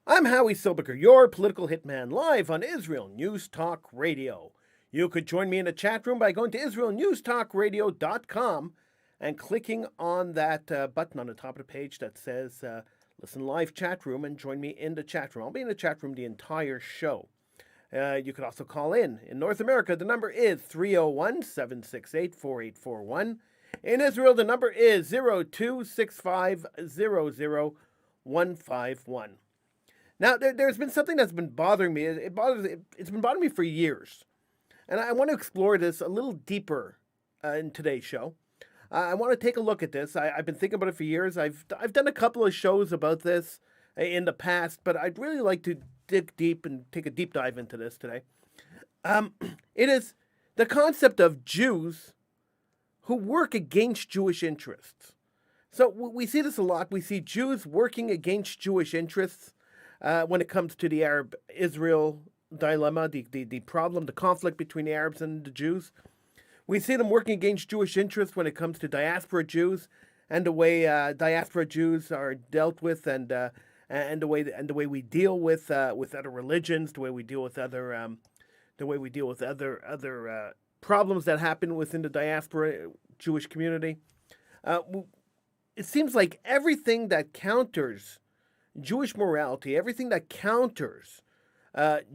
I'm Howie Silberger, your political hitman, live on Israel News Talk Radio. You could join me in the chat room by going to israelnewstalkradio.com and clicking on that button on the top of the page that says Listen Live Chat Room and join me in the chat room. I'll be in the chat room the entire show. You could also call in. In North America, the number is 301 768 4841. In Israel, the number is 026500 Now, there's been something that's been bothering me. It's been bothering me for years, and I want to explore this a little deeper in today's show. I want to take a look at this. I've been thinking about it for years. I've done a couple of shows about this in the past, but I'd really like to dig deep and take a deep dive into this today. Um, it is the concept of Jews who work against Jewish interests. So we see this a lot. We see Jews working against Jewish interests when it comes to the Arab Israel dilemma, the problem, the conflict between the Arabs and the Jews. We see them working against Jewish interests when it comes to diaspora Jews and the way diaspora Jews are dealt with, and the way we deal with other religions, the way we deal with other problems that happen within the diaspora Jewish community. Uh, it seems like everything that counters Jewish morality, everything that counters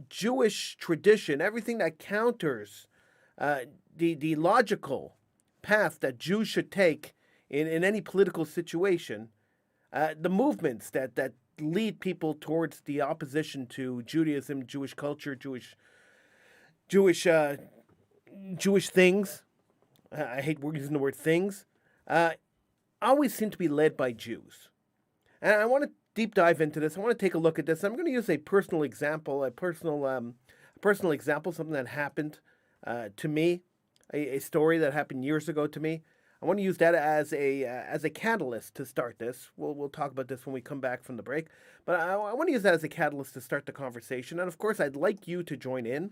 Jewish tradition, everything that counters uh, the logical path that Jews should take in any political situation, the movements that lead people towards the opposition to Judaism, Jewish culture, Jewish Jewish things. I hate using the word things. Uh, always seem to be led by Jews. And I want to deep dive into this. I want to take a look at this. I'm going to use a personal example, a personal example, something that happened to me, a story that happened years ago to me. I want to use that as a catalyst to start this. We'll talk about this when we come back from the break, but I want to use that as a catalyst to start the conversation. And of course, I'd like you to join in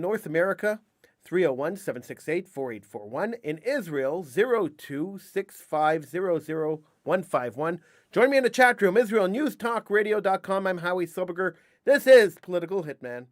North America. 301 768 4841. In Israel, 026500 Join me in the chat room, IsraelNewsTalkRadio.com. I'm Howie Silberger. This is Political Hitman.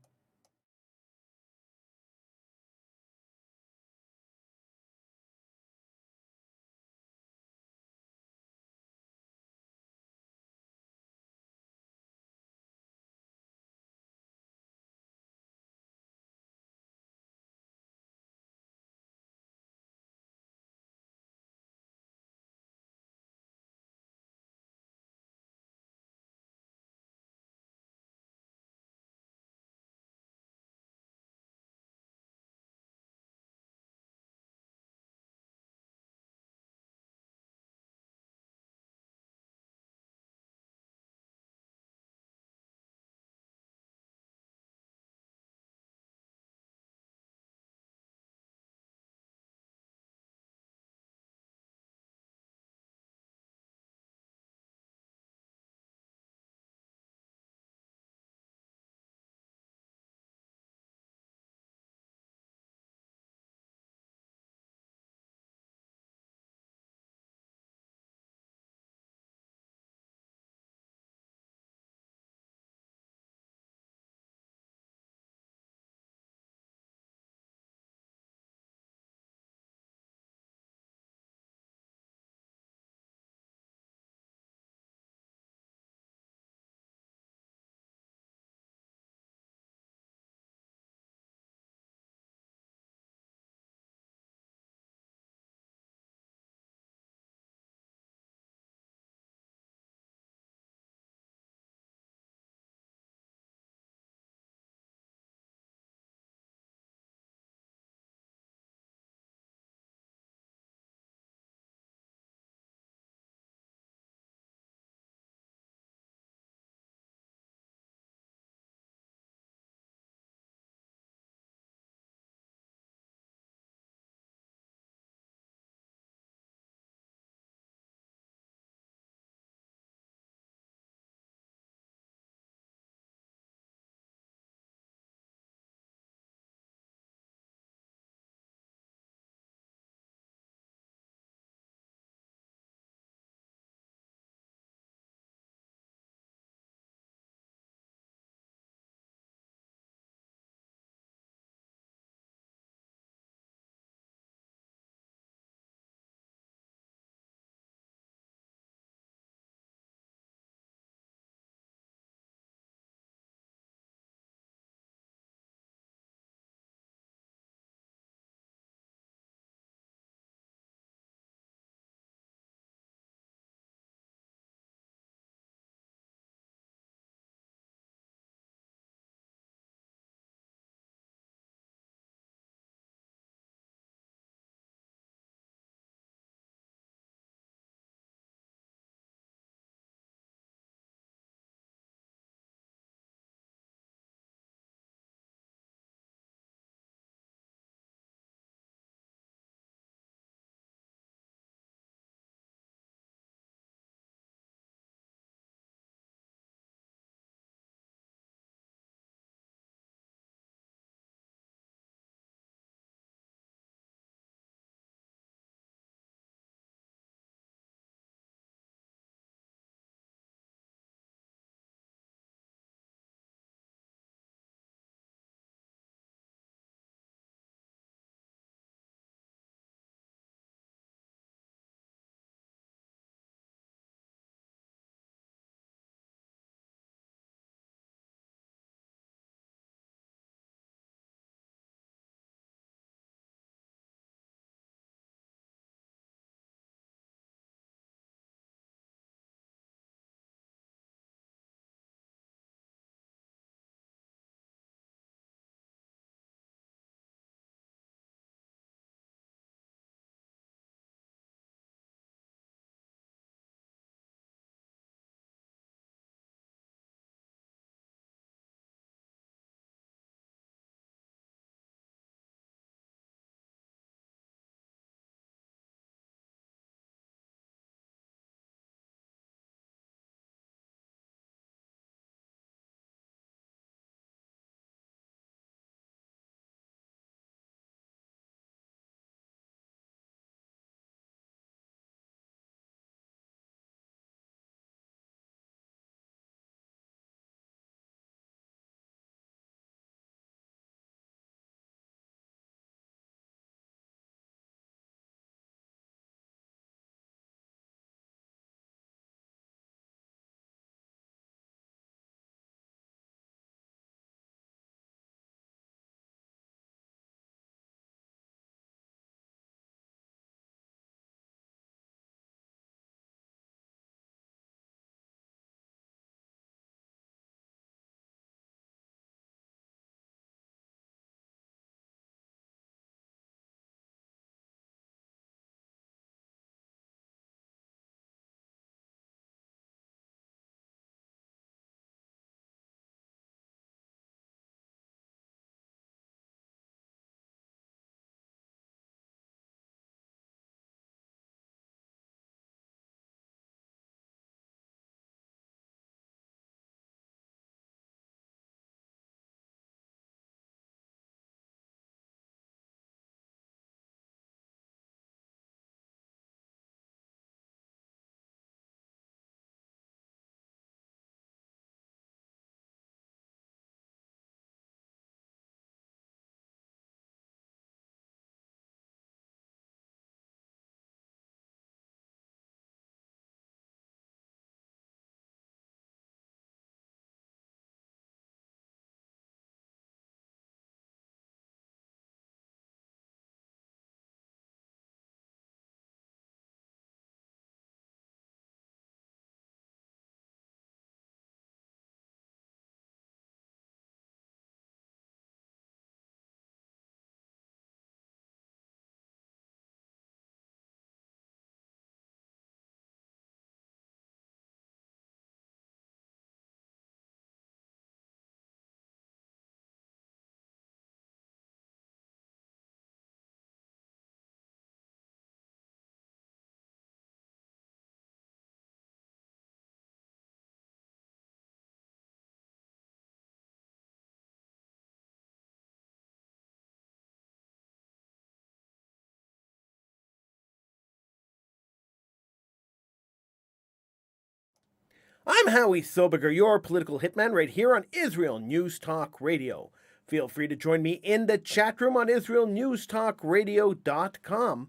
I'm Howie Silberger, your political hitman, right here on Israel News Talk Radio. Feel free to join me in the chat room on IsraelNewsTalkRadio.com.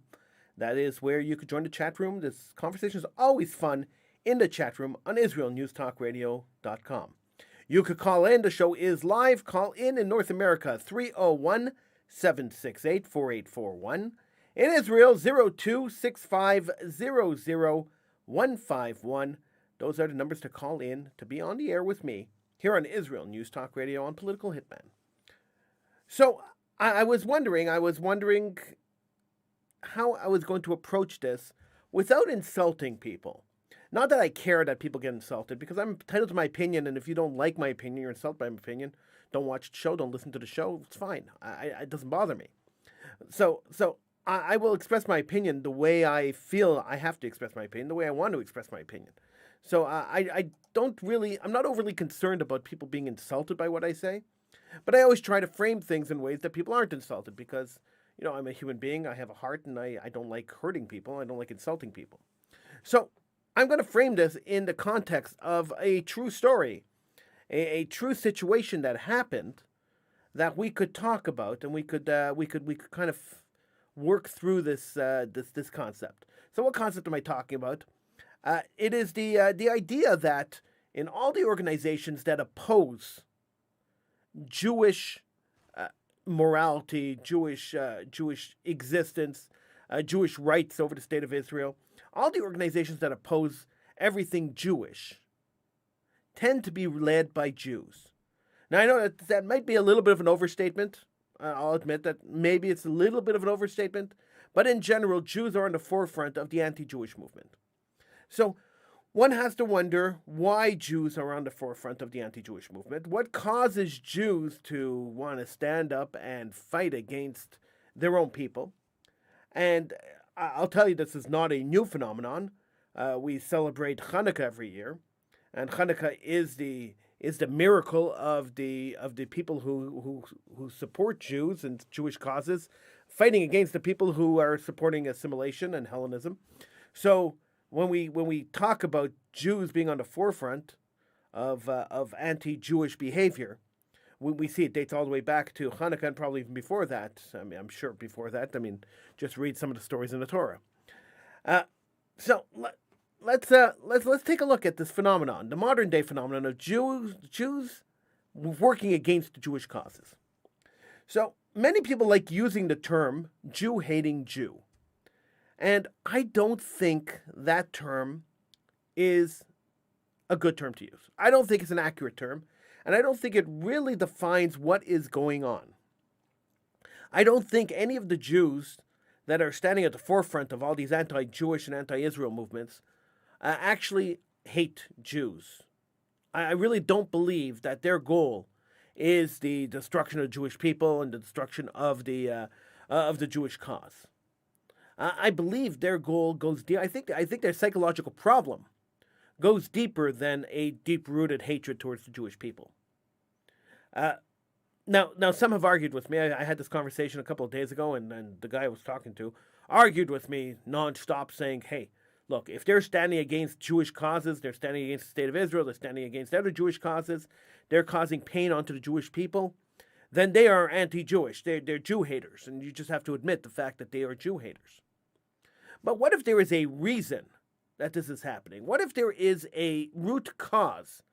That is where you could join the chat room. This conversation is always fun in the chat room on IsraelNewsTalkRadio.com. You could call in. The show is live. Call in North America, 301-768-4841. In Israel, 02-6500-151. Those are the numbers to call in to be on the air with me here on Israel News Talk Radio on Political Hitman. So I was wondering how I was going to approach this without insulting people. Not that I care that people get insulted, because I'm entitled to my opinion, and if you don't like my opinion, you're insulted by my opinion, don't watch the show, don't listen to the show, it's fine. It doesn't bother me. So I will express my opinion the way I feel I have to express my opinion, the way I want to express my opinion. So I'm not overly concerned about people being insulted by what I say, but I always try to frame things in ways that people aren't insulted because, I'm a human being, I have a heart, and I don't like hurting people, I don't like insulting people. So I'm going to frame this in the context of a true story, a true situation that happened that we could talk about, and we could kind of work through this concept. So what concept am I talking about? It is the idea that in all the organizations that oppose Jewish morality, Jewish existence, Jewish rights over the state of Israel, all the organizations that oppose everything Jewish tend to be led by Jews. Now, I know that might be a little bit of an overstatement. I'll admit that maybe it's a little bit of an overstatement, but in general, Jews are on the forefront of the anti-Jewish movement. So one has to wonder why Jews are on the forefront of the anti-Jewish movement. What causes Jews to want to stand up and fight against their own people? And I'll tell you, this is not a new phenomenon. We celebrate Hanukkah every year, and Hanukkah is the miracle of the people who support Jews and Jewish causes, fighting against the people who are supporting assimilation and Hellenism. So when we talk about Jews being on the forefront of anti-Jewish behavior, we see it dates all the way back to Hanukkah and probably even before that. I mean, I'm sure before that. I mean, just read some of the stories in the Torah. So let's take a look at this phenomenon, the modern day phenomenon of Jews working against the Jewish causes. So many people like using the term Jew-hating Jew. And I don't think that term is a good term to use. I don't think it's an accurate term, and I don't think it really defines what is going on. I don't think any of the Jews that are standing at the forefront of all these anti-Jewish and anti-Israel movements actually hate Jews. I really don't believe that their goal is the destruction of the Jewish people and the destruction of the Jewish cause. I believe their goal goes deep. I think their psychological problem goes deeper than a deep-rooted hatred towards the Jewish people. Now, some have argued with me. I had this conversation a couple of days ago, and the guy I was talking to argued with me nonstop, saying, "Hey, look, if they're standing against Jewish causes, they're standing against the state of Israel, they're standing against other Jewish causes, they're causing pain onto the Jewish people, then they are anti-Jewish. They're Jew haters, and you just have to admit the fact that they are Jew haters." But what if there is a reason that this is happening? What if there is a root cause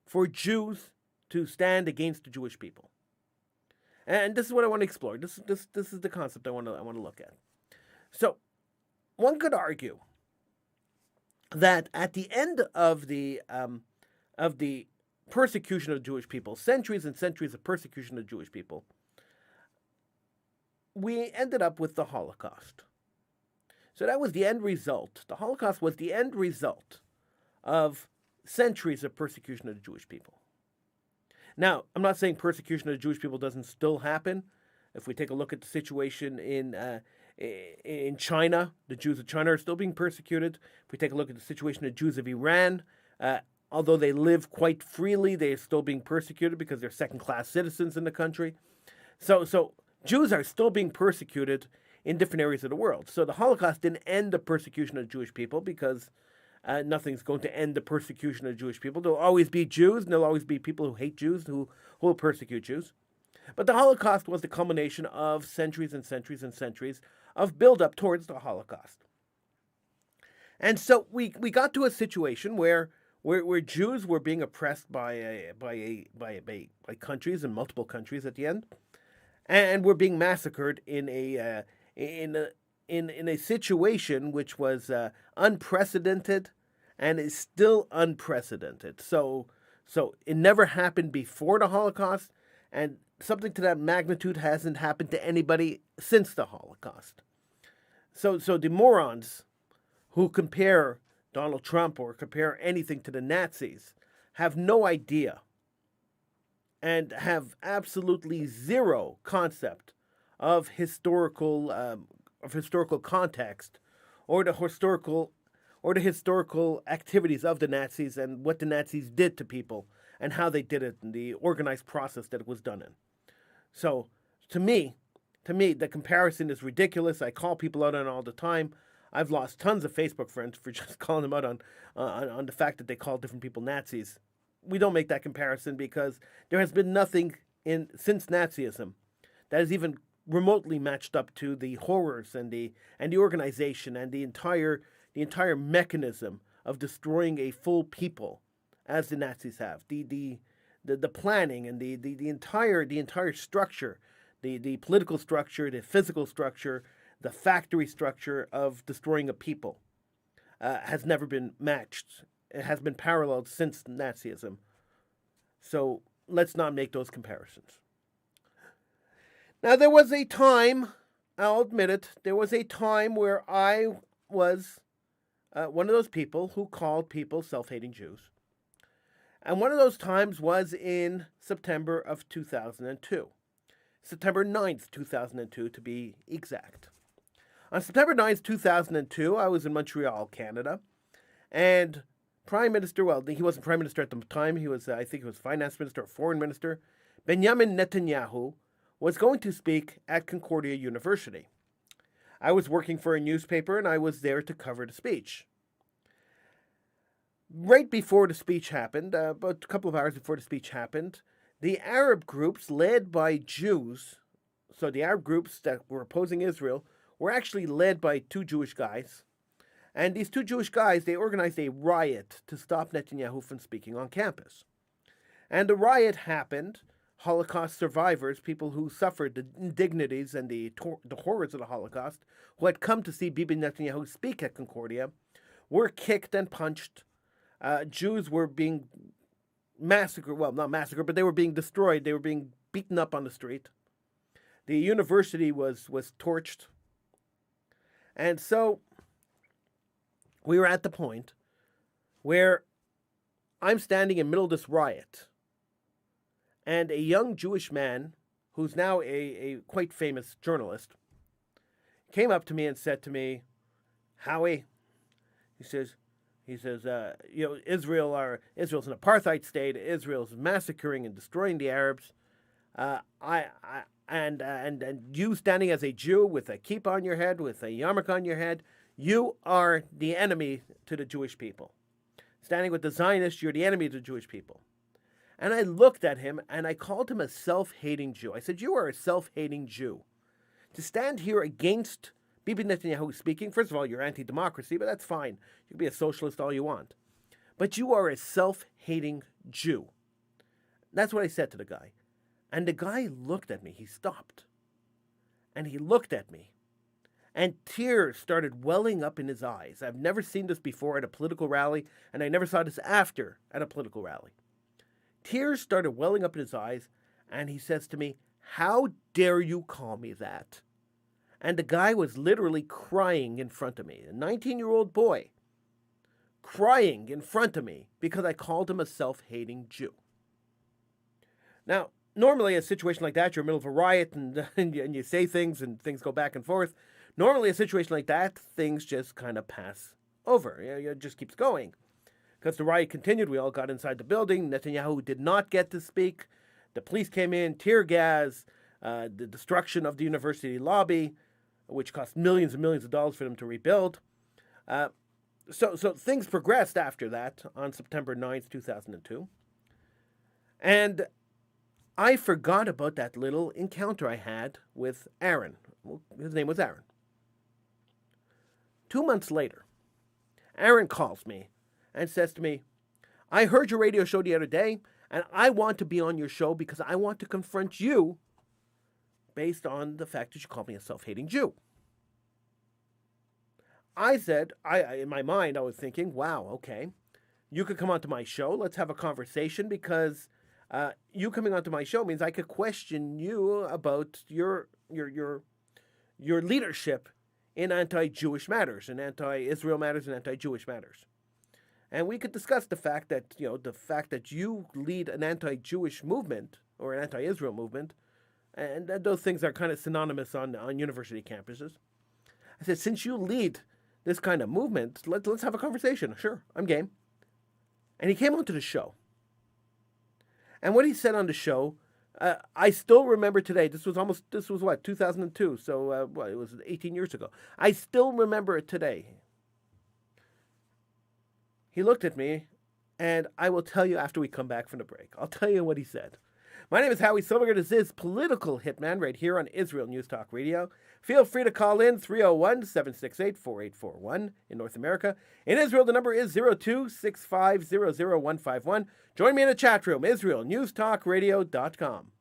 for Jews to stand against the Jewish people? And this is what I want to explore. This is the concept I want to look at. So, one could argue that at the end of the persecution of the Jewish people, centuries and centuries of persecution of the Jewish people, we ended up with the Holocaust. So that was the end result. The Holocaust was the end result of centuries of persecution of the Jewish people. Now, I'm not saying persecution of the Jewish people doesn't still happen. If we take a look at the situation in China, the Jews of China are still being persecuted. If we take a look at the situation of the Jews of Iran, although they live quite freely, they are still being persecuted because they're second-class citizens in the country. So Jews are still being persecuted in different areas of the world. So the Holocaust didn't end the persecution of Jewish people because Nothing's going to end the persecution of Jewish people. There'll always be Jews, and there'll always be people who hate Jews who will persecute Jews. But the Holocaust was the culmination of centuries and centuries and centuries of build-up towards the Holocaust. And so we got to a situation where Jews were being oppressed by countries, and multiple countries at the end, and were being massacred in a situation which was unprecedented and is still unprecedented. So it never happened before the Holocaust, and something to that magnitude hasn't happened to anybody since the Holocaust. So the morons who compare Donald Trump or compare anything to the Nazis have no idea and have absolutely zero concept of historical context or the historical activities of the Nazis and what the Nazis did to people and how they did it and the organized process that it was done in. So to me, the comparison is ridiculous. I call people out on it all the time. I've lost tons of Facebook friends for just calling them out on the fact that they call different people Nazis. We don't make that comparison because there has been nothing since Nazism that has even remotely matched up to the horrors and the organization and the entire mechanism of destroying a full people as the Nazis have. The planning and the entire structure, the political structure, the physical structure, the factory structure of destroying a people has never been matched. It has been paralleled since Nazism. So let's not make those comparisons. Now, there was a time, I'll admit it, there was a time where I was one of those people who called people self-hating Jews. And one of those times was in September of 2002. September 9th, 2002, to be exact. On September 9th, 2002, I was in Montreal, Canada, and Prime Minister, well, he wasn't Prime Minister at the time, he was, I think he was Finance Minister or Foreign Minister, Benjamin Netanyahu, was going to speak at Concordia University. I was working for a newspaper, and I was there to cover the speech. Right before the speech happened, about a couple of hours before the speech happened, the Arab groups led by Jews, so the Arab groups that were opposing Israel, were actually led by two Jewish guys. And these two Jewish guys, they organized a riot to stop Netanyahu from speaking on campus. And the riot happened. Holocaust survivors, people who suffered the indignities and the horrors of the Holocaust, who had come to see Bibi Netanyahu speak at Concordia, were kicked and punched. Jews were being massacred. Well, not massacred, but they were being destroyed. They were being beaten up on the street. The university was torched. And so we were at the point where I'm standing in the middle of this riot, and a young Jewish man, who's now a quite famous journalist, came up to me and said to me, Howie, he says, Israel's an apartheid state. Israel's massacring and destroying the Arabs. And you standing as a Jew with a kippah on your head, with a yarmulke on your head, you are the enemy to the Jewish people. Standing with the Zionists, you're the enemy to the Jewish people. And I looked at him and I called him a self-hating Jew. I said, you are a self-hating Jew. To stand here against Bibi Netanyahu speaking, first of all, you're anti-democracy, but that's fine. You can be a socialist all you want. But you are a self-hating Jew. That's what I said to the guy. And the guy looked at me. He stopped. And he looked at me. And tears started welling up in his eyes. I've never seen this before at a political rally, and I never saw this after at a political rally. Tears started welling up in his eyes, and he says to me, "How dare you call me that?" And the guy was literally crying in front of me, a 19-year-old boy, crying in front of me because I called him a self-hating Jew. Now, normally a situation like that, you're in the middle of a riot and you say things and things go back and forth. Normally a situation like that, things just kind of pass over. It just keeps going. Because the riot continued, we all got inside the building. Netanyahu did not get to speak. The police came in, tear gas, the destruction of the university lobby, which cost millions and millions of dollars for them to rebuild. So things progressed after that on September 9th, 2002. And I forgot about that little encounter I had with Aaron. Well, his name was Aaron. 2 months later, Aaron calls me and says to me, I heard your radio show the other day, and I want to be on your show because I want to confront you based on the fact that you called me a self-hating Jew. I said, in my mind, I was thinking, wow, okay, you could come onto my show. Let's have a conversation because you coming onto my show means I could question you about your leadership in anti-Jewish matters, and anti-Israel matters, and anti-Jewish matters. And we could discuss the fact that you lead an anti-Jewish movement or an anti-Israel movement, and those things are kind of synonymous on university campuses. I said, since you lead this kind of movement, let's have a conversation. Sure, I'm game. And he came onto the show. And what he said on the show, I still remember today. This was what, 2002? So it was 18 years ago. I still remember it today. He looked at me, and I will tell you after we come back from the break. I'll tell you what he said. My name is Howie Silverger. This is Political Hitman right here on Israel News Talk Radio. Feel free to call in 301-768-4841 in North America. In Israel, the number is 02-6500151. Join me in the chat room, israelnewstalkradio.com.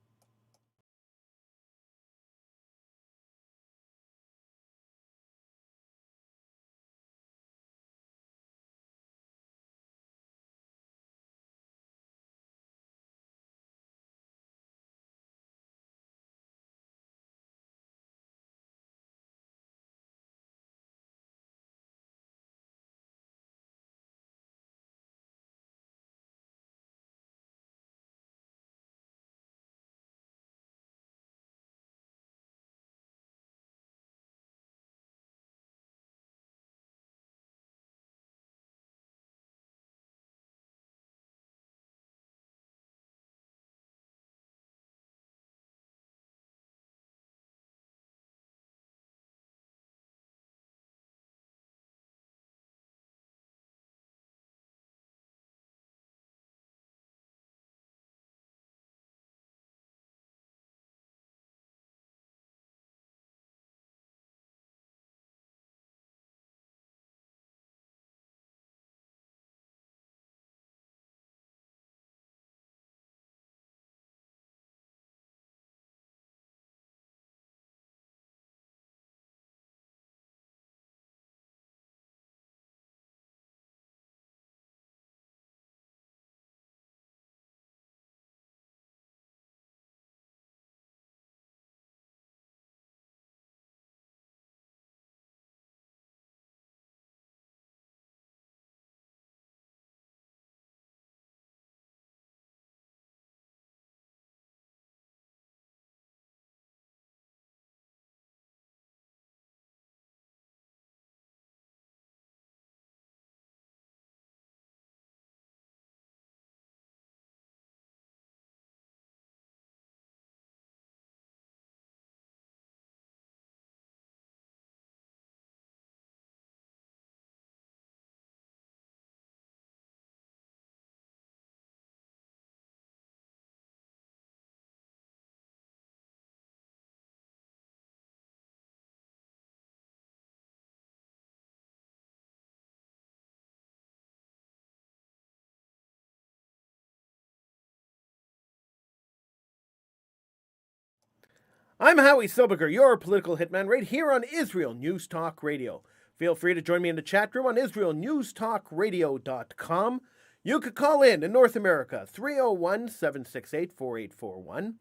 I'm Howie Silberger, your political hitman, right here on Israel News Talk Radio. Feel free to join me in the chat room on israelnewstalkradio.com. You could call in North America, 301-768-4841.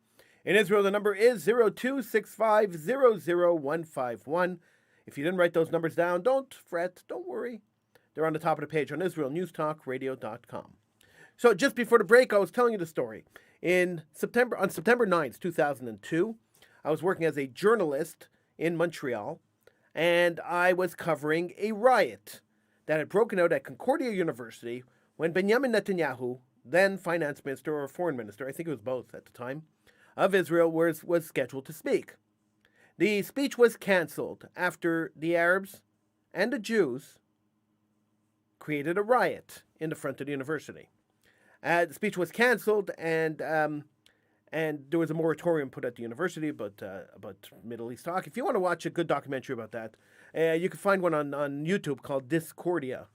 In Israel, the number is 02-6500151. If you didn't write those numbers down, don't fret, don't worry. They're on the top of the page on israelnewstalkradio.com. So just before the break, I was telling you the story. On September 9th, 2002, I was working as a journalist in Montreal, and I was covering a riot that had broken out at Concordia University when Benjamin Netanyahu, then finance minister or foreign minister, I think it was both at the time, of Israel, was scheduled to speak. The speech was canceled after the Arabs and the Jews created a riot in the front of the university. The speech was canceled, and there was a moratorium put at the university about Middle East talk. If you want to watch a good documentary about that, you can find one on YouTube called Discordia.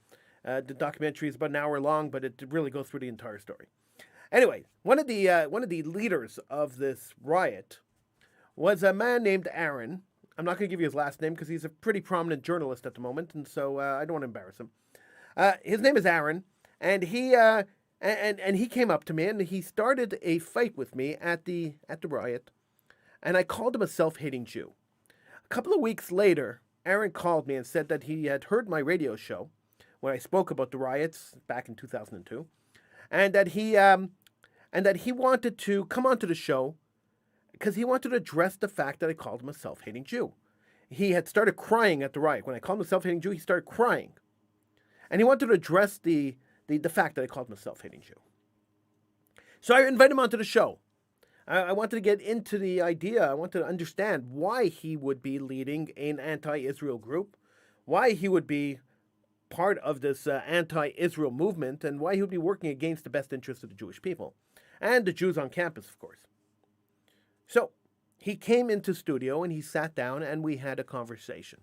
The documentary is about an hour long, but it really goes through the entire story. Anyway, one of the leaders of this riot was a man named Aaron. I'm not going to give you his last name because he's a pretty prominent journalist at the moment, and so I don't want to embarrass him. His name is Aaron, and he came up to me and he started a fight with me at the riot, and I called him a self-hating Jew. A couple of weeks later, Aaron called me and said that he had heard my radio show when I spoke about the riots back in 2002, and that he wanted to come onto the show because he wanted to address the fact that I called him a self-hating Jew. He had started crying at the riot. When I called him a self-hating Jew, he started crying. And he wanted to address the fact that I called him a self-hating Jew. So I invited him onto the show. I wanted to get into the idea. I wanted to understand why he would be leading an anti-Israel group, why he would be part of this anti-Israel movement, and why he would be working against the best interests of the Jewish people. And the Jews on campus, of course. So he came into studio and he sat down and we had a conversation.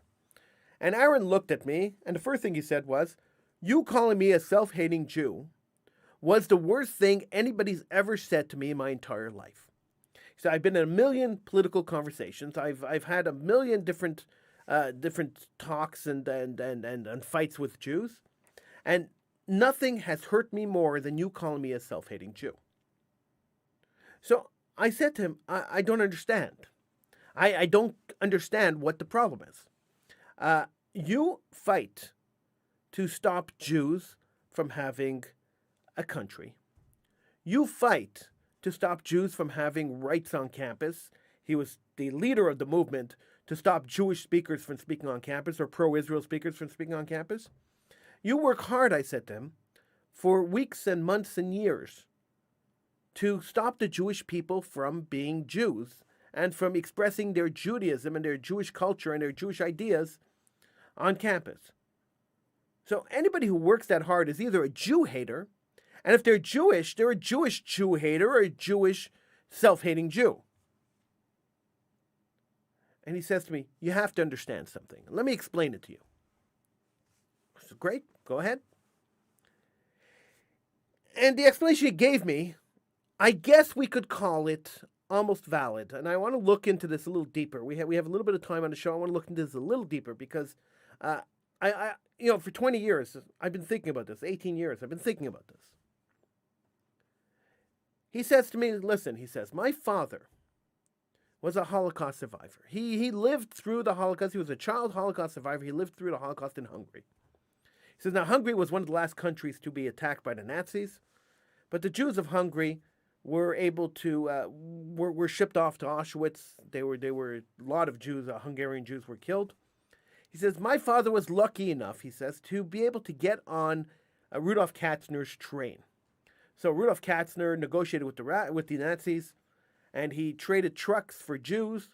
And Aaron looked at me, and the first thing he said was, "You calling me a self-hating Jew was the worst thing anybody's ever said to me in my entire life." So I've been in a million political conversations. I've had a million different talks and fights with Jews, and nothing has hurt me more than you calling me a self-hating Jew. So I said to him, I don't understand. I don't understand what the problem is. You fight to stop Jews from having a country. You fight to stop Jews from having rights on campus. He was the leader of the movement to stop Jewish speakers from speaking on campus or pro-Israel speakers from speaking on campus. You work hard, I said to him, for weeks and months and years to stop the Jewish people from being Jews and from expressing their Judaism and their Jewish culture and their Jewish ideas on campus. So anybody who works that hard is either a Jew hater, and if they're Jewish, they're a Jewish Jew hater or a Jewish self-hating Jew. And he says to me, "You have to understand something. Let me explain it to you." I said, "Great, go ahead." And the explanation he gave me, I guess we could call it almost valid. And I want to look into this a little deeper. We have a little bit of time on the show. I want to look into this a little deeper because for 20 years, I've been thinking about this. 18 years, I've been thinking about this. He says to me, listen, he says, my father was a Holocaust survivor. He lived through the Holocaust. He was a child Holocaust survivor. He lived through the Holocaust in Hungary. He says, now Hungary was one of the last countries to be attacked by the Nazis, but the Jews of Hungary were able to were shipped off to Auschwitz. They were a lot of Jews, Hungarian Jews, were killed. He says my father was lucky enough, he says, to be able to get on Rudolf Katzner's train. So Rudolf Katzner negotiated with the Nazis, and he traded trucks for Jews,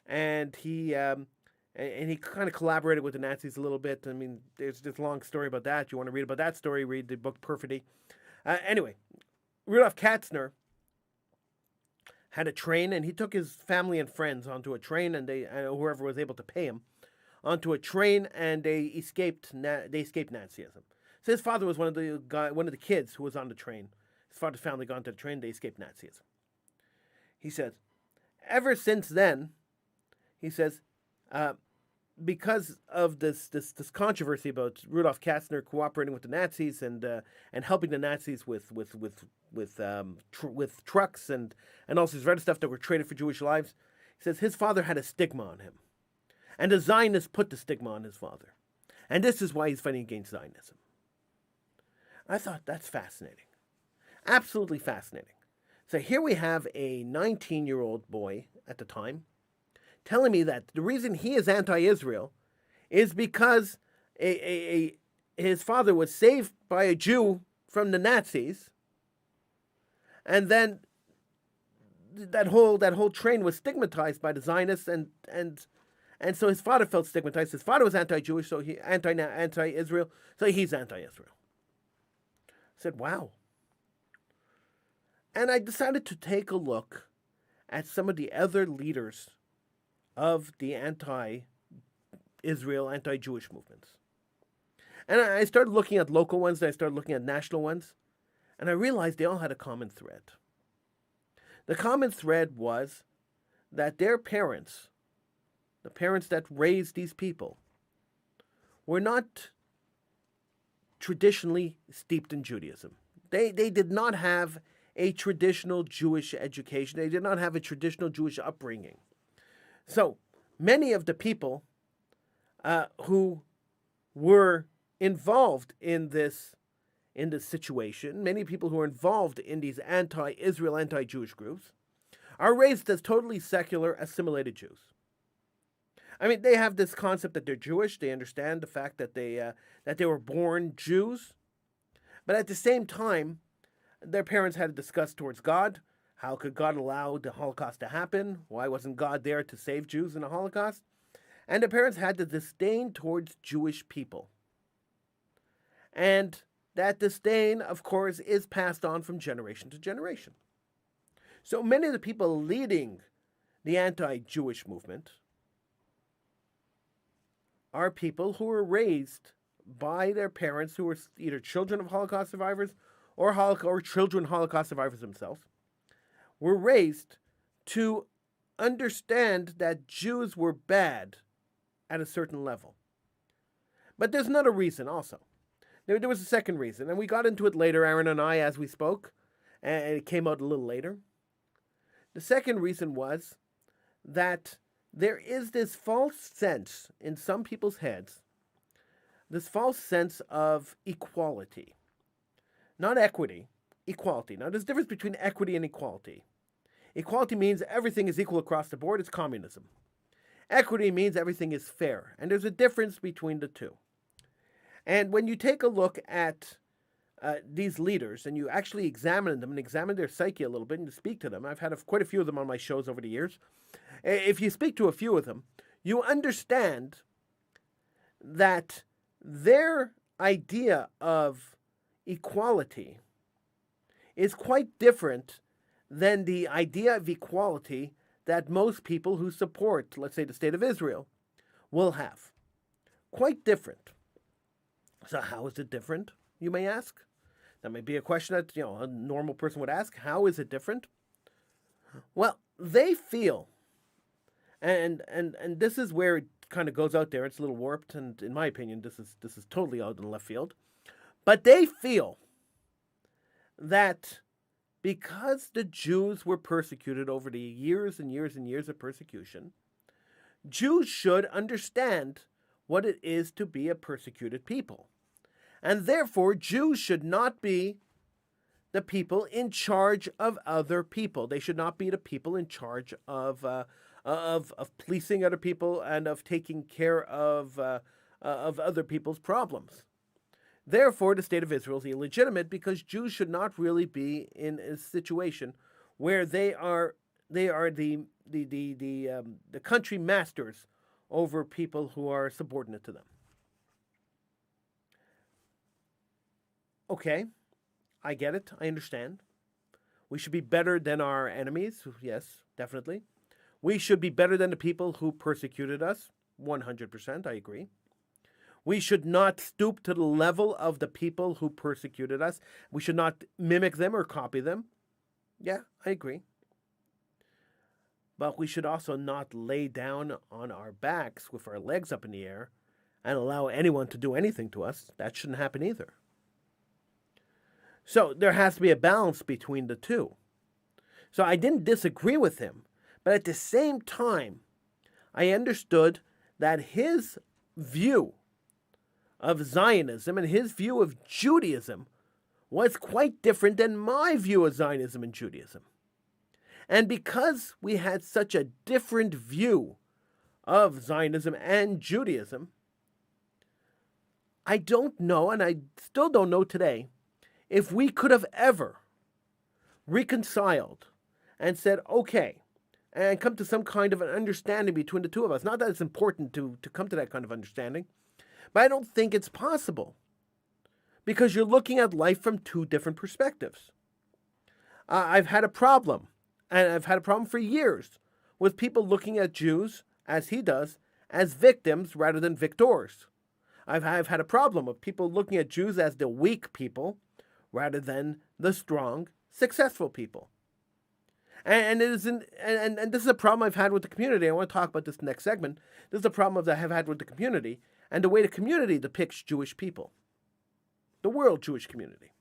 and he kind of collaborated with the Nazis a little bit. I mean, there's this long story about that. You want to read about that story? Read the book Perfidy. Anyway. Rudolf Katzner had a train, and he took his family and friends onto a train, and whoever was able to pay him, onto a train, and they escaped Nazism. So his father was one of the kids who was on the train. His father's family got onto the train, they escaped Nazism. He says, ever since then, he says, because of this controversy about Rudolf Katzner cooperating with the Nazis and helping the Nazis with trucks and all sorts of other stuff that were traded for Jewish lives, he says his father had a stigma on him, and the Zionists put the stigma on his father, and this is why he's fighting against Zionism. I thought that's fascinating, absolutely fascinating. So here we have a 19-year-old boy at the time telling me that the reason he is anti-Israel is because his father was saved by a Jew from the Nazis, and then that whole train was stigmatized by the Zionists, and And so his father felt stigmatized. His father was anti-Jewish, so he anti-Israel, so he's anti-Israel. I said, wow. And I decided to take a look at some of the other leaders of the anti-Israel, anti-Jewish movements. And I started looking at local ones, and I started looking at national ones, and I realized they all had a common thread. The common thread was that their parents, the parents that raised these people, were not traditionally steeped in Judaism. They did not have a traditional Jewish education. They did not have a traditional Jewish upbringing. So many of the people who were involved in this situation, many people who are involved in these anti-Israel, anti-Jewish groups, are raised as totally secular, assimilated Jews. I mean, they have this concept that they're Jewish. They understand the fact that they were born Jews, but at the same time, their parents had to discuss towards God. How could God allow the Holocaust to happen? Why wasn't God there to save Jews in the Holocaust? And their parents had the disdain towards Jewish people. And that disdain, of course, is passed on from generation to generation. So many of the people leading the anti-Jewish movement are people who were raised by their parents who were either children of Holocaust survivors or children Holocaust survivors themselves, were raised to understand that Jews were bad at a certain level. But there's another reason also. There was a second reason, and we got into it later, Aaron and I, as we spoke, and it came out a little later. The second reason was that there is this false sense in some people's heads, this false sense of equality. Not equity, equality. Now, there's a difference between equity and equality. Equality means everything is equal across the board. It's communism. Equity means everything is fair, and there's a difference between the two. And when you take a look at these leaders and you actually examine them and examine their psyche a little bit and you speak to them, I've had quite a few of them on my shows over the years. If you speak to a few of them, you understand that their idea of equality is quite different than the idea of equality that most people who support, let's say, the State of Israel will have. Quite different. So how is it different, you may ask? That may be a question that a normal person would ask. How is it different? Well, they feel, and this is where it kind of goes out there. It's a little warped, and in my opinion, this is totally out in left field. But they feel that because the Jews were persecuted over the years and years and years of persecution, Jews should understand what it is to be a persecuted people. And therefore, Jews should not be the people in charge of other people. They should not be the people in charge of policing other people and of taking care of other people's problems. Therefore, the State of Israel is illegitimate because Jews should not really be in a situation where they are the country masters over people who are subordinate to them. Okay, I get it. I understand. We should be better than our enemies. Yes, definitely. We should be better than the people who persecuted us. 100%, I agree. We should not stoop to the level of the people who persecuted us. We should not mimic them or copy them. Yeah, I agree. But we should also not lay down on our backs with our legs up in the air and allow anyone to do anything to us. That shouldn't happen either. So there has to be a balance between the two. So I didn't disagree with him, but at the same time, I understood that his view of Zionism and his view of Judaism was quite different than my view of Zionism and Judaism. And because we had such a different view of Zionism and Judaism, I don't know, and I still don't know today, if we could have ever reconciled and said, okay, and come to some kind of an understanding between the two of us. Not that it's important to come to that kind of understanding, but I don't think it's possible because you're looking at life from two different perspectives. I've had a problem, and I've had a problem for years, with people looking at Jews, as he does, as victims rather than victors. I've had a problem with people looking at Jews as the weak people rather than the strong, successful people. And it isn't, and this is a problem I've had with the community. I want to talk about this next segment. This is a problem that I have had with the community and the way the community depicts Jewish people, the world Jewish community.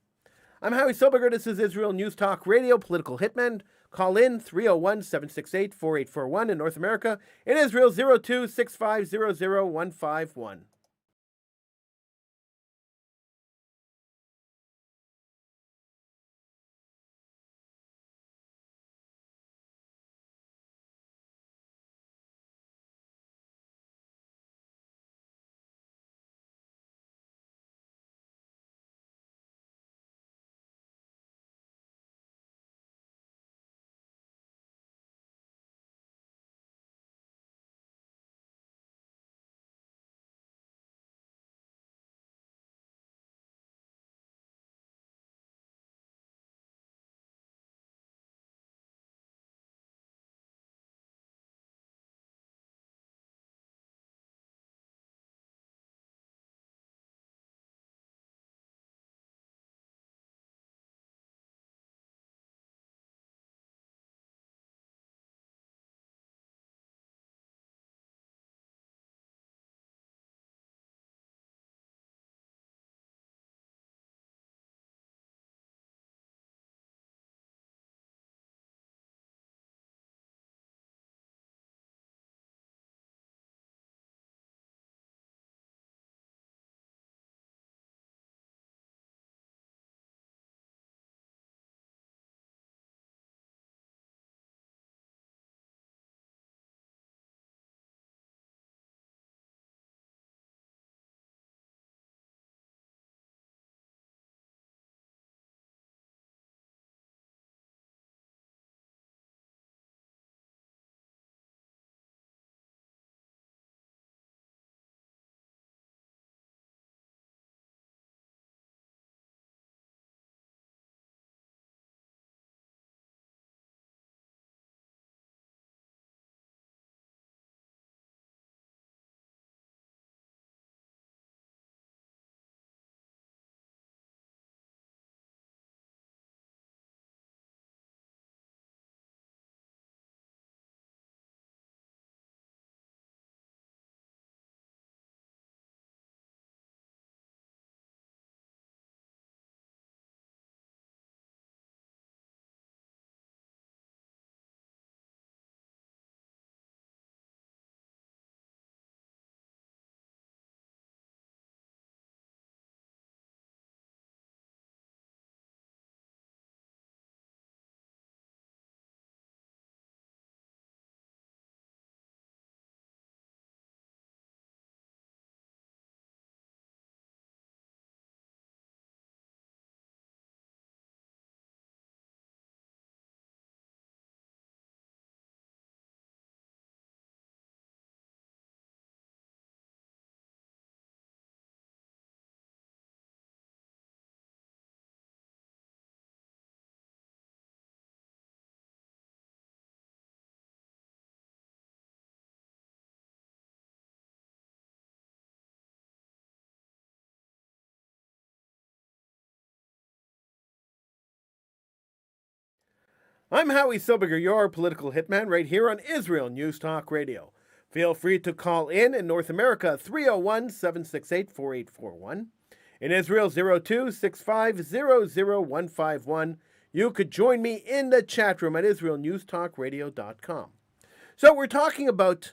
I'm Howie Silberger. This is Israel News Talk Radio, Political Hitman. Call in 301-768-4841 in North America. In Israel, 02-6500151. I'm Howie Silberger, your political hitman, right here on Israel News Talk Radio. Feel free to call in North America, 301-768-4841. In Israel, 02-6500151. You could join me in the chat room at israelnewstalkradio.com. So we're talking about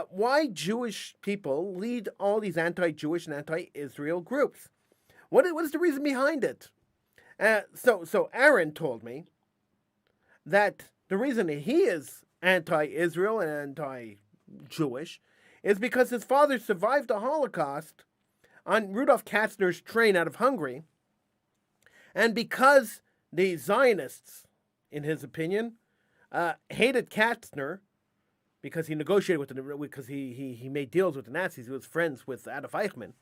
why Jewish people lead all these anti-Jewish and anti-Israel groups. What is the reason behind it? So Aaron told me that the reason that he is anti-Israel and anti-Jewish is because his father survived the Holocaust on Rudolf Katzner's train out of Hungary, and because the Zionists, in his opinion, hated Kastner because he negotiated with because he made deals with the Nazis. He was friends with Adolf Eichmann.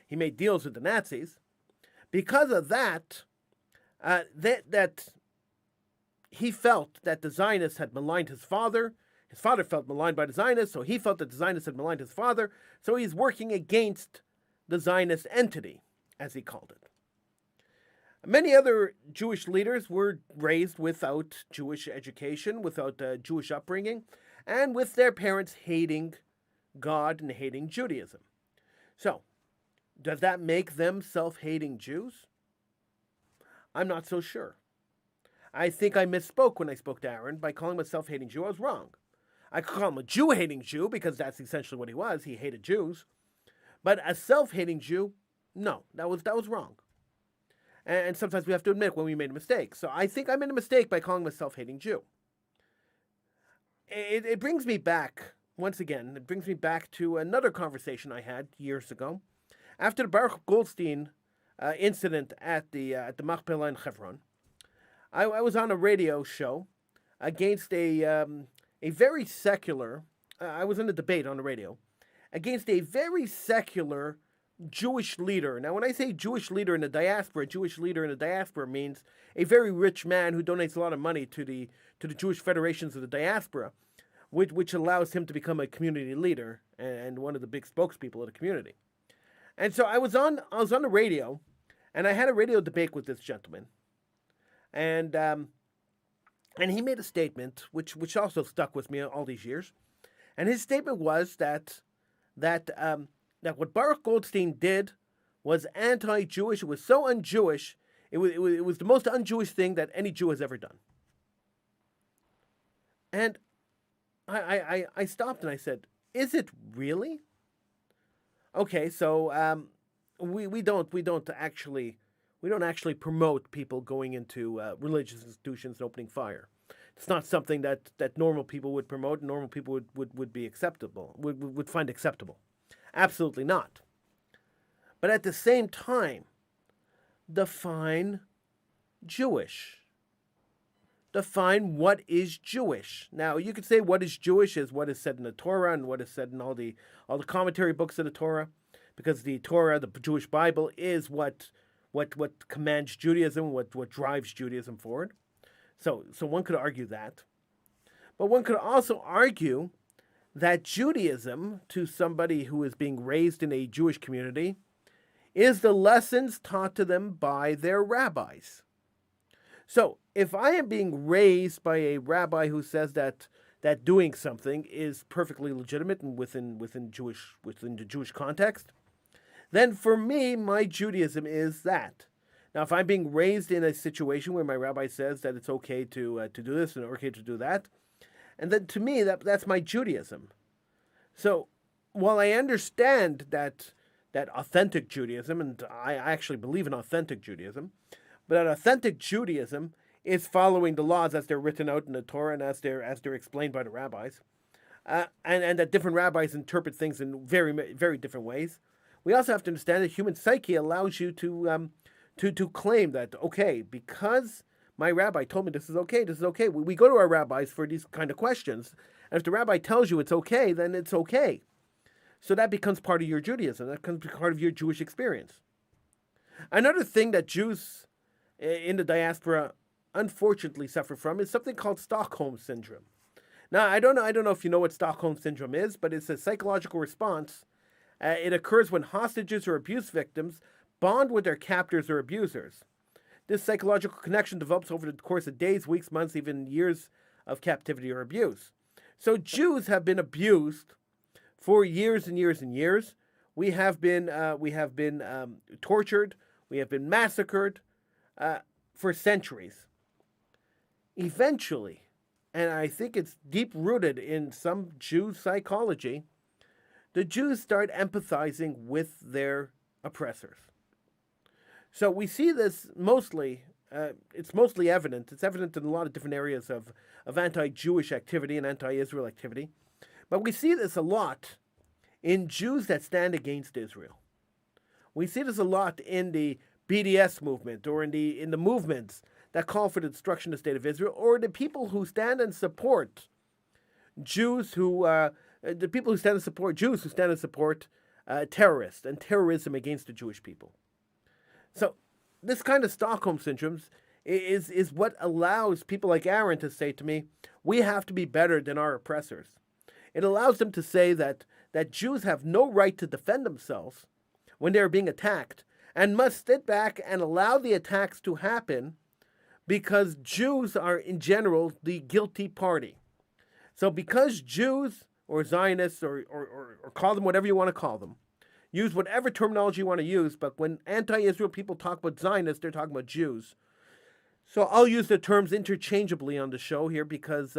He made deals with the Nazis. Because of that, that he felt that the Zionists had maligned his father. His father felt maligned by the Zionists, so he felt that the Zionists had maligned his father. So he's working against the Zionist entity, as he called it. Many other Jewish leaders were raised without Jewish education, without Jewish upbringing, and with their parents hating God and hating Judaism. So, does that make them self-hating Jews? I'm not so sure. I think I misspoke when I spoke to Aaron by calling him a self-hating Jew. I was wrong. I could call him a Jew-hating Jew because that's essentially what he was. He hated Jews. But a self-hating Jew, no, that was wrong. And sometimes we have to admit when we made a mistake. So I think I made a mistake by calling him a self-hating Jew. It brings me back, once again, it brings me back to another conversation I had years ago. After the Baruch Goldstein incident at the Machpelah in Hebron, I was on a radio show against a very secular, I was in a debate on the radio, against a very secular Jewish leader. Now, when I say Jewish leader in the diaspora, Jewish leader in the diaspora means a very rich man who donates a lot of money to the Jewish federations of the diaspora, which allows him to become a community leader and one of the big spokespeople of the community. And so I was on the radio, and I had a radio debate with this gentleman, and he made a statement which also stuck with me all these years, and his statement was that what Baruch Goldstein did was anti-Jewish. It was so un-Jewish. It was the most un-Jewish thing that any Jew has ever done. And I stopped and I said, "Is it really?" Okay, so we don't actually promote people going into religious institutions and opening fire. It's not something that normal people would promote. Normal people would be acceptable, would find acceptable. Absolutely not. But at the same time, define Jewish. Define what is Jewish. Now, you could say what is Jewish is what is said in the Torah and what is said in all the commentary books of the Torah, because the Torah, the Jewish Bible, is what commands Judaism, what drives Judaism forward. So one could argue that. But one could also argue that Judaism, to somebody who is being raised in a Jewish community, is the lessons taught to them by their rabbis. So, if I am being raised by a rabbi who says that doing something is perfectly legitimate and within the Jewish context, then for me, my Judaism is that. Now, if I'm being raised in a situation where my rabbi says that it's okay to do this and okay to do that, and then to me, that's my Judaism. So, while I understand that authentic Judaism, and I actually believe in authentic Judaism, but that authentic Judaism is following the laws as they're written out in the Torah and as they're explained by the rabbis, and that different rabbis interpret things in very, very different ways. We also have to understand that human psyche allows you to claim that, okay, because my rabbi told me this is okay, this is okay. We go to our rabbis for these kind of questions, and if the rabbi tells you it's okay, then it's okay. So that becomes part of your Judaism. That becomes part of your Jewish experience. Another thing that Jews in the diaspora unfortunately suffer from is something called Stockholm Syndrome. Now, I don't know if you know what Stockholm Syndrome is, but it's a psychological response. It occurs when hostages or abuse victims bond with their captors or abusers. This psychological connection develops over the course of days, weeks, months, even years of captivity or abuse. So Jews have been abused for years and years and years. We have been tortured. We have been massacred for centuries. Eventually, and I think it's deep-rooted in some Jew psychology, the Jews start empathizing with their oppressors. So we see this mostly, it's mostly evident. It's evident in a lot of different areas of anti-Jewish activity and anti-Israel activity. But we see this a lot in Jews that stand against Israel. We see this a lot in the BDS movement or in the movements that call for the destruction of the state of Israel, or the people who stand and support Jews who, the people who stand and support Jews who stand and support terrorists and terrorism against the Jewish people. So this kind of Stockholm syndrome is what allows people like Aaron to say to me, we have to be better than our oppressors. It allows them to say that Jews have no right to defend themselves when they are being attacked and must sit back and allow the attacks to happen because Jews are, in general, the guilty party. So because Jews or Zionists or call them whatever you want to call them, use whatever terminology you want to use, but when anti-Israel people talk about Zionists, they're talking about Jews. So I'll use the terms interchangeably on the show here because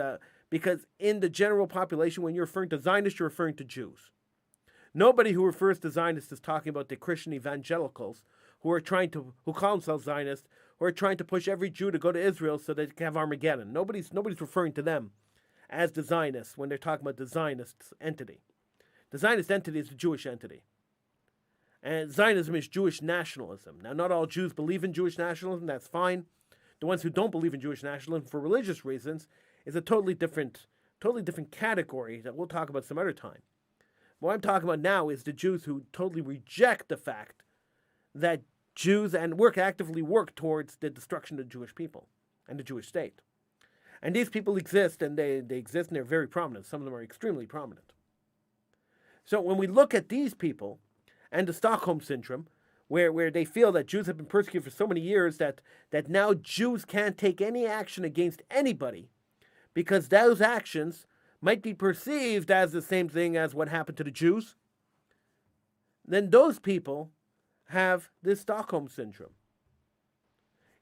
in the general population, when you're referring to Zionists, you're referring to Jews. Nobody who refers to Zionists is talking about the Christian evangelicals who call themselves Zionists, who are trying to push every Jew to go to Israel so they can have Armageddon. Nobody's referring to them as the Zionists when they're talking about the Zionist entity. The Zionist entity is the Jewish entity. And Zionism is Jewish nationalism. Now, not all Jews believe in Jewish nationalism. That's fine. The ones who don't believe in Jewish nationalism for religious reasons is a totally different category that we'll talk about some other time. What I'm talking about now is the Jews who totally reject the fact that Jews and actively work towards the destruction of the Jewish people and the Jewish state. And these people exist, and they exist, and they're very prominent. Some of them are extremely prominent. So when we look at these people and the Stockholm Syndrome, where they feel that Jews have been persecuted for so many years that now Jews can't take any action against anybody because those actions might be perceived as the same thing as what happened to the Jews, then those people have this Stockholm Syndrome.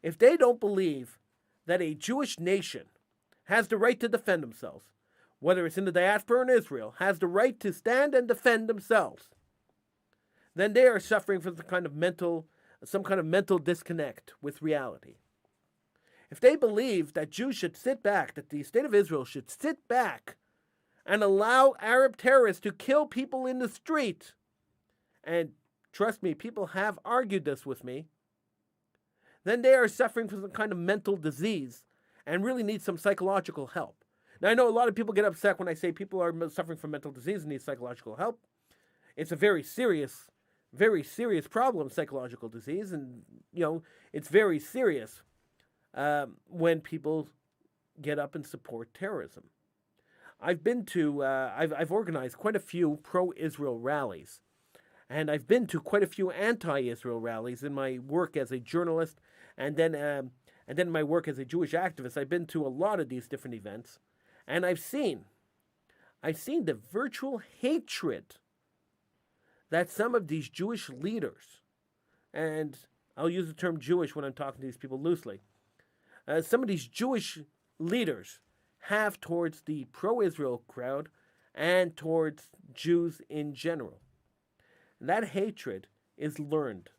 If they don't believe that a Jewish nation has the right to defend themselves, whether it's in the diaspora or in Israel, has the right to stand and defend themselves, then they are suffering from some kind of mental disconnect with reality. If they believe that Jews should sit back, that the state of Israel should sit back and allow Arab terrorists to kill people in the street, and trust me, people have argued this with me, then they are suffering from some kind of mental disease and really need some psychological help. Now, I know a lot of people get upset when I say people are suffering from mental disease and need psychological help. It's a very serious problem, psychological disease, and it's very serious when people get up and support terrorism. I've organized quite a few pro-Israel rallies, and I've been to quite a few anti-Israel rallies in my work as a journalist, and then my work as a Jewish activist. I've been to a lot of these different events, and I've seen the virtual hatred that some of these Jewish leaders, and I'll use the term Jewish when I'm talking to these people loosely, some of these Jewish leaders have towards the pro-Israel crowd and towards Jews in general. That hatred is learned.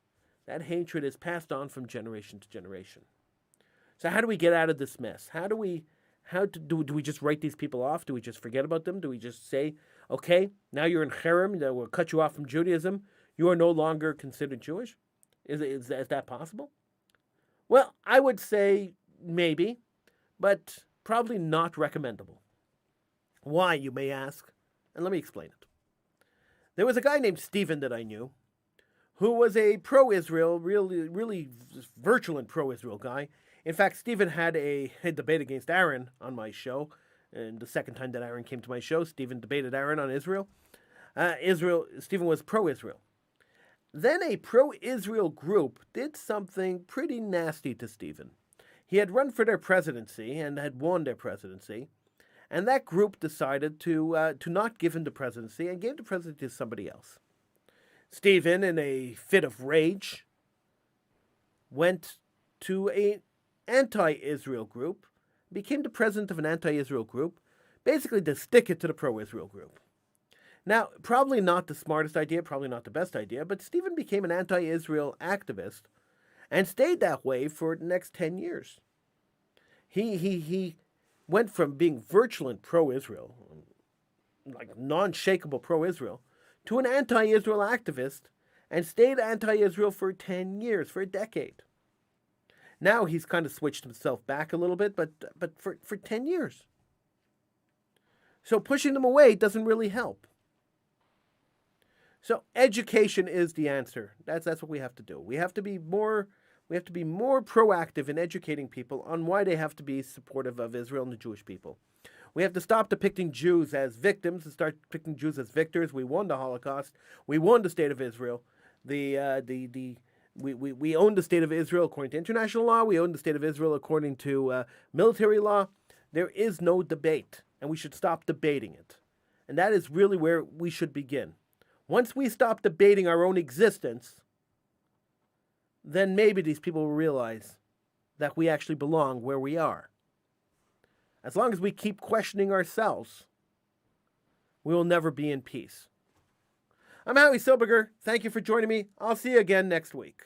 That hatred is passed on from generation to generation. So how do we get out of this mess? Do we just write these people off? Do we just forget about them? Do we just say, okay, now you're in Cherem, we'll cut you off from Judaism, you are no longer considered Jewish? Is that possible? Well, I would say maybe, but probably not recommendable. Why, you may ask? And let me explain it. There was a guy named Stephen that I knew who was a pro-Israel, really virulent pro-Israel guy. In fact, Stephen had a debate against Aaron on my show. And the second time that Aaron came to my show, Stephen debated Aaron on Israel. Stephen was pro-Israel. Then a pro-Israel group did something pretty nasty to Stephen. He had run for their presidency and had won their presidency. And that group decided to not give him the presidency and gave the presidency to somebody else. Stephen, in a fit of rage, went to an anti-Israel group, became the president of an anti-Israel group, basically to stick it to the pro-Israel group. Now, probably not the smartest idea, probably not the best idea, but Stephen became an anti-Israel activist and stayed that way for the next 10 years. He went from being virulent pro-Israel, like non-shakable pro-Israel, to an anti-Israel activist and stayed anti-Israel for 10 years, for a decade. Now he's kind of switched himself back a little bit, but for 10 years. So pushing them away doesn't really help. So education is the answer. That's what we have to do. We have to be more proactive in educating people on why they have to be supportive of Israel and the Jewish people. We have to stop depicting Jews as victims and start depicting Jews as victors. We won the Holocaust. We won the state of Israel. We own the state of Israel according to international law. We own the state of Israel according to military law. There is no debate, and we should stop debating it. And that is really where we should begin. Once we stop debating our own existence, then maybe these people will realize that we actually belong where we are. As long as we keep questioning ourselves, we will never be in peace. I'm Howie Silberger. Thank you for joining me. I'll see you again next week.